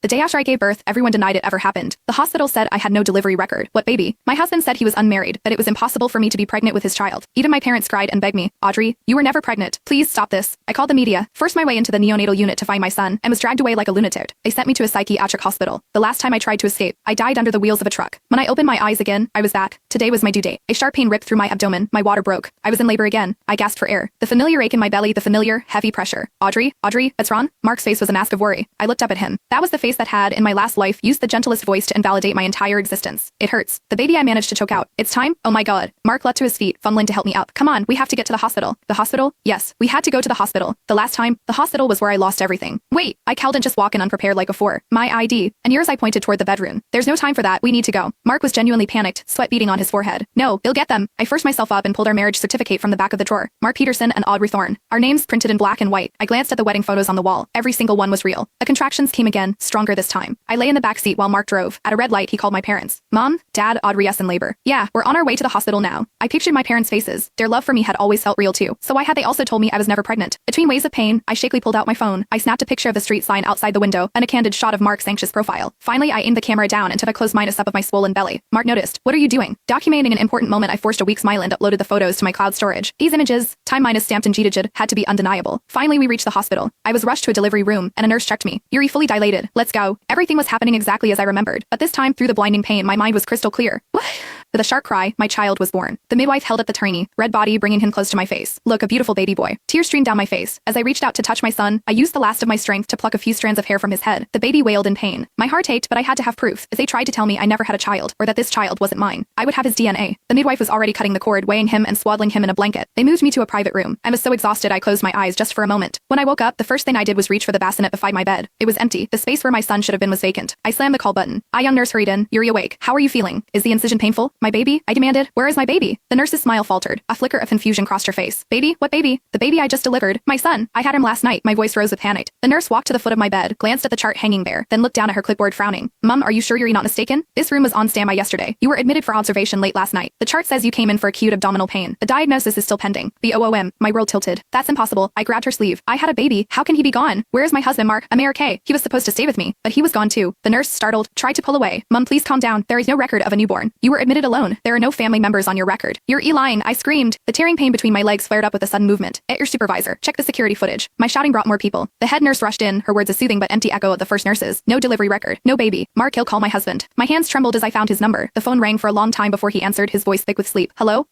The day after I gave birth, everyone denied it ever happened. The hospital said I had no delivery record. What baby? My husband said he was unmarried, that it was impossible for me to be pregnant with his child. Even my parents cried and begged me, Audrey, you were never pregnant. Please stop this. I called the media, forced my way into the neonatal unit to find my son, and was dragged away like a lunatic. They sent me to a psychiatric hospital. The last time I tried to escape, I died under the wheels of a truck. When I opened my eyes again, I was back. Today was my due date. A sharp pain ripped through my abdomen. My water broke. I was in labor again. I gasped for air. The familiar ache in my belly, the familiar, heavy pressure. Audrey, what's wrong? Mark's face was a mask of worry. I looked up at him. That was the face that had, in my last life, used the gentlest voice to invalidate my entire existence. It hurts. The baby I managed to choke out. It's time? Oh my god. Mark leapt to his feet, fumbling to help me up. Come on, we have to get to the hospital. The hospital? Yes, we had to go to the hospital. The last time, the hospital was where I lost everything. Wait, I couldn't just walk in unprepared like before. My ID. And yours I pointed toward the bedroom. There's no time for that, we need to go. Mark was genuinely panicked, sweat beading on his forehead. No, they'll get them. I forced myself up and pulled our marriage certificate from the back of the drawer. Mark Peterson and Audrey Thorne. Our names printed in black and white. I glanced at the wedding photos on the wall. Every single one was real. The contractions came again, stronger this time. I lay in the back seat while Mark drove. At a red light, he called my parents. Mom, Dad, Audrey S. in labor. Yeah, we're on our way to the hospital now. I pictured my parents' faces. Their love for me had always felt real too. So why had they also told me I was never pregnant? Between waves of pain, I shakily pulled out my phone. I snapped a picture of the street sign outside the window and a candid shot of Mark's anxious profile. Finally, I aimed the camera down and took a close minus up of my swollen belly. Mark noticed. What are you doing? Documenting an important moment, I forced a weak smile and uploaded the photos to my cloud storage. These images, time minus stamped in G-Digit, had to be undeniable. Finally, we reached the hospital. I was rushed to a delivery room, and a nurse checked me. Yuri fully dilated. Let's go. Everything was happening exactly as I remembered. But this time, through the blinding pain, my mind was crystal clear. What? With a sharp cry, my child was born. The midwife held up the tiny, red body, bringing him close to my face. Look, a beautiful baby boy. Tears streamed down my face. As I reached out to touch my son, I used the last of my strength to pluck a few strands of hair from his head. The baby wailed in pain. My heart ached, but I had to have proof, as they tried to tell me I never had a child, or that this child wasn't mine. I would have his DNA. The midwife was already cutting the cord, weighing him and swaddling him in a blanket. They moved me to a private room. I was so exhausted I closed my eyes just for a moment. When I woke up, the first thing I did was reach for the bassinet beside my bed. It was empty. The space where my son should have been was vacant. I slammed the call button. A young nurse hurried in. Yuri, awake. How are you feeling? Is the incision painful? My baby? I demanded. Where is my baby? The nurse's smile faltered. A flicker of confusion crossed her face. Baby? What baby? The baby I just delivered. My son. I had him last night. My voice rose with panic. The nurse walked to the foot of my bed, glanced at the chart hanging there, then looked down at her clipboard frowning. Mom, are you sure you're not mistaken? This room was on standby yesterday. You were admitted for observation late last night. The chart says you came in for acute abdominal pain. The diagnosis is still pending. BOOM. My world tilted. That's impossible. I grabbed her sleeve. I had a baby. How can he be gone? Where is my husband, Mark? America. He was supposed to stay with me, but he was gone too. The nurse, startled, tried to pull away. Mom, please calm down. There is no record of a newborn. You were admitted alone. There are no family members on your record. You're lying. I screamed. The tearing pain between my legs flared up with a sudden movement. At your supervisor. Check the security footage. My shouting brought more people. The head nurse rushed in, her words a soothing but empty echo of the first nurse's. No delivery record. No baby. Mark, he'll call my husband. My hands trembled as I found his number. The phone rang for a long time before he answered, his voice thick with sleep. Hello?